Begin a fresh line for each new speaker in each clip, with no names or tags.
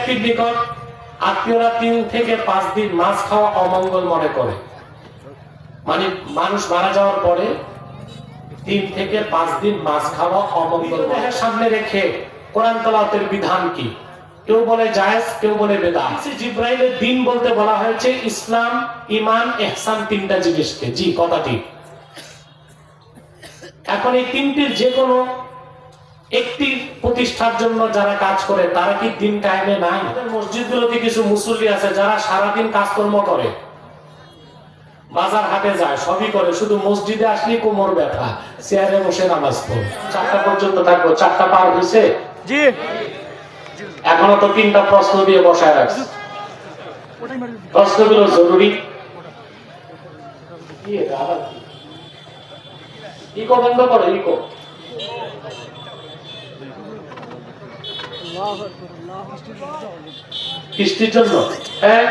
ব্যক্তির নিকট আত্মীয়রা 3 থেকে 5 দিন মাছ খাওয়া অমঙ্গল মনে করে। মানে মানুষ মারা যাওয়ার পরে 3 থেকে 5 দিন মাছ খাওয়া অমঙ্গল সামনে রেখে কোরআন তেলাওয়াতের বিধান কি? কেউ বলে জায়েজ, কেউ বলে বেদাত। জিব্রাইলের দিন বলতে বলা হয়েছে ইসলাম, ঈমান, ইহসান, 3টা জিনিসকে। জি, কথাটি। এখন এই 3টির যে কোনো একটি প্রতিষ্ঠার জন্য যারা কাজ করে তারা কি দিন কায়েমে নাই? মসজিদগুলোতে কিছু মুসল্লি আছে যারা সারাদিন কাজকর্ম করে, বাজার হাটে যায়, সবই করে, শুধু মসজিদে আসলে কোমর ব্যথা, চেয়ারে বসে নামাজ পড়ে। 4টা পর্যন্ত থাকবো। 4টা পার হয়েছে? জি। এখনো তো 3টা প্রশ্ন দিয়ে বসায় রাখছে। প্রশ্নগুলো জরুরি। ইকো বন্ধ করো, ইকো। বৃষ্টির জন্য? হ্যাঁ,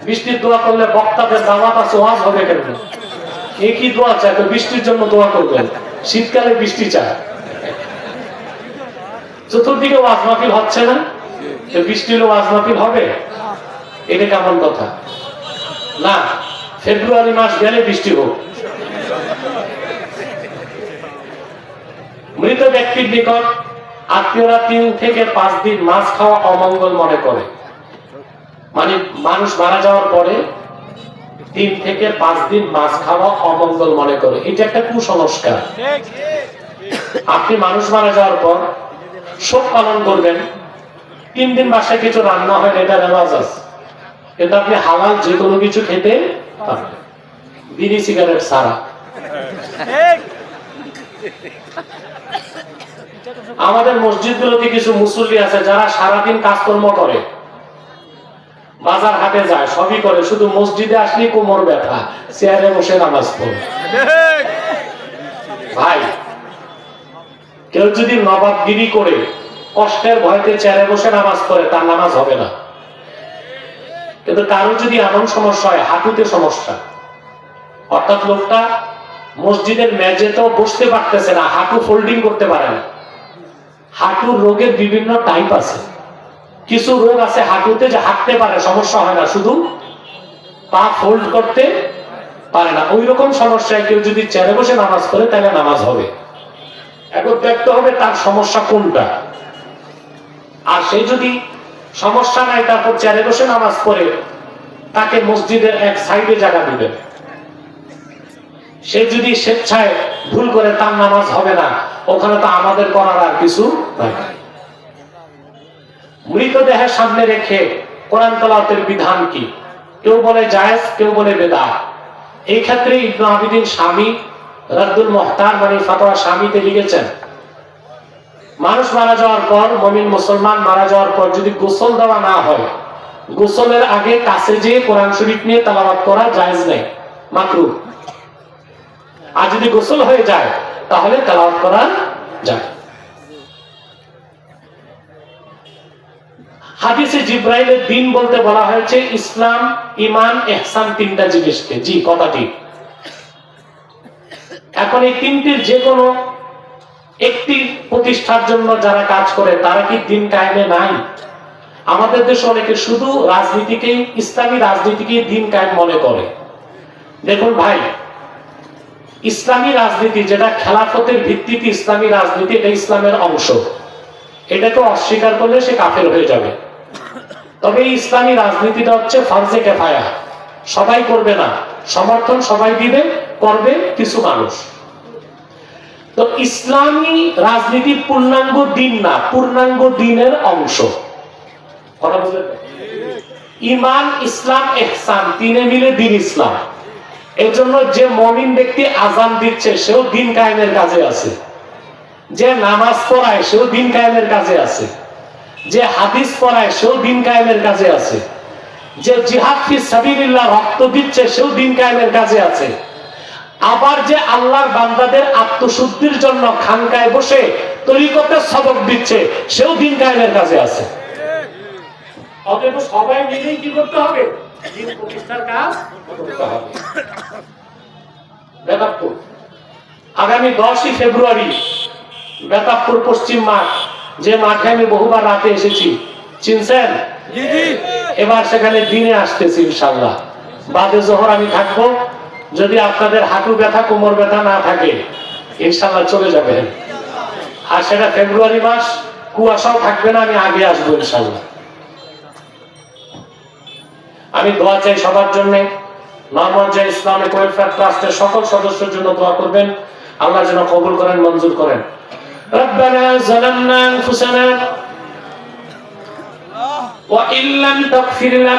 বৃষ্টির দোয়া করলে বক্তাদের দাওয়াত আছে, ওয়াজ হবে কেন? এই কি দোয়া চায়? তো বৃষ্টির জন্য দোয়া করবেন। শীতকালে বৃষ্টি চায়। চতুর্দিকে ওয়াজ মাহফিল হচ্ছে না, বৃষ্টির ওয়াজ মাহফিল হবে? এটা কেমন কথা? না, ফেব্রুয়ারি মাস গেলে বৃষ্টি হোক। মৃত ব্যক্তির নিকট আত্মীয়রা 3 থেকে 5 দিন মাছ খাওয়া অমঙ্গল মনে করে। মানে মানুষ মারা যাওয়ার পরে 3 থেকে 5 দিন মাছ খাওয়া অমঙ্গল মনে করে। এটা একটা কুসংস্কার। আপনি মানুষ মারা যাওয়ার পর শোক পালন করবেন, 3 দিন বাসায় কিছু রান্না হয়, এটা রেওয়াজ আছে, কিন্তু আপনি হালাল যে কোনো কিছু খেতে পারবেন, বিড়ি সিগারেট ছাড়া। আমাদের মসজিদগুলোতে কিছু মুসল্লি আছে যারা সারাদিন কাজকর্ম করে, বাজার হাটে যায়, সবই করে, শুধু মসজিদে আসলে কোমর ব্যথা, চেয়ারে বসে নামাজ পড়ে। ভাই, কেউ যদি নবাবগিরি করে কষ্টের ভয়তে চেয়ারে বসে নামাজ পড়ে, তার নামাজ হবে না। কিন্তু কারো যদি এমন সমস্যা হয়, হাঁটুতে সমস্যা, অর্থাৎ লোকটা মসজিদের মেঝেতেও বসতে পারতেছে না, হাঁটু ফোল্ডিং করতে পারে না। হাঁটুর রোগের বিভিন্ন টাইপ আছে। কিছু রোগ আছে হাঁটুতে যে হাঁটতে পারে, সমস্যা হয় না, শুধু পা ফোল্ড করতে পারে না। ওই রকম সমস্যায় কেউ যদি চেয়ারে বসে নামাজ পড়ে, তাহলে নামাজ হবে। এখন দেখতে হবে তার সমস্যা কোনটা। আর সে যদি সমস্যা নাই, তারপর চেয়ারে বসে নামাজ পড়ে, তাকে মসজিদের এক সাইডে জায়গা দিবেন। সে যদি স্বেচ্ছায় ভুল করে, তার নামাজ হবে না। ওখানে তো আমাদের করার আর কিছু নাই। মৃতদেহের সামনে রেখে কোরআন তেলাওয়াতের বিধান কি? কেউ বলে জায়েজ, কেউ বলে বেদাত। এই ক্ষেত্রে ইবনে আবিদিন শামী রাদ্দুল মুহতার মানে ফাতোয়া শামীতে লিখেছেন, মানুষ মারা যাওয়ার পর, মুমিন মুসলমান মারা যাওয়ার পর যদি গোসল দেওয়া না হয়, গোসলের আগে কাছে যেয়ে কোরআন শরীফ নিয়ে তেলাওয়াত করা জায়েজ নেই, মাকরুহ। আর যদি গোসল হয়ে যায়, তাহলে তেলাওয়াত করা যায়। হাদিসে জিব্রাইলের দিন বলতে বলা হয়েছে ইসলাম, ঈমান, ইহসান, 3টা জিনিসকে। জি, কথাটি। এখন এই 3টির যে কোনো একটি প্রতিষ্ঠার জন্য যারা কাজ করে তারা কি দিন কায়েমে নাই? আমাদের দেশে অনেকে শুধু রাজনীতিকেই, ইসলামী রাজনীতিকেই দিন কায়েম মনে করে। দেখুন ভাই, ইসলামী রাজনীতি যেটা খেলাফতের ভিত্তিতে ইসলামী রাজনীতি, এটা ইসলামের অংশ। এটাকে অস্বীকার করলে সে কাফের হয়ে যাবে। তবে এই ইসলামী রাজনীতিটা হচ্ছে ফরজে কিফায়া, সবাই করবে না, সমর্থন সবাই দিবে, করবে কিছু মানুষ। তো ইসলামী রাজনীতি পূর্ণাঙ্গ দিন না, পূর্ণাঙ্গ দিনের অংশ। ঈমান, ইসলাম, ইহসান, 3 মিলে দিন ইসলাম। এর জন্য যে মুমিন ব্যক্তি আযান দিচ্ছে, সেও দিন কায়েমের কাজে আছে। যে নামাজ পড়ায়, সেও দিন কায়েমের কাজে আছে। যে হাদিস পড়ায়, সেও দিন কায়েমের কাজে আছে। যে জিহাদ ফি সাবিলিল্লাহ রক্ত দিচ্ছে, সেও দিন কায়েমের কাজে আছে। আবার যে আল্লাহর বান্দাদের আত্মশুদ্ধির জন্য খানকায় বসে তরিকতের সবক দিচ্ছে, সেও দিন কায়েমের কাজে আছে। অতএব সবাই মিলেই কি করতে হবে? দিন প্রতিষ্ঠার কাজ করতে হবে। বেতাবপুর আগামী 10ই ফেব্রুয়ারি বেতাবপুর পশ্চিম মাঠ, যে মাঠে আমি বহুবার রাতে এসেছি, চিনছেন? এবার সেখানে দিনে আসতেছি ইনশাআল্লাহ। বাদে জোহর আমি থাকবো, যদি আপনাদের হাঁটু ব্যথা কোমর ব্যথা না থাকে ইনশাআল্লাহ চলে যাবেন। আর সেটা ফেব্রুয়ারি মাস, কুয়াশাও থাকবে না, আমি আগে আসবো ইনশাআল্লাহ। আমি দোয়া চাই সবার জন্য, নরমঞ্চ ইসলামিক ওয়েলফেয়ার ট্রাস্টের সকল সদস্যের জন্য দোয়া করবেন, আল্লাহ যেন কবুল করেন, মঞ্জুর করেন। রব্বানা যালামনা আনফুসানা ওয়া ইল্লাম তাগফির লানা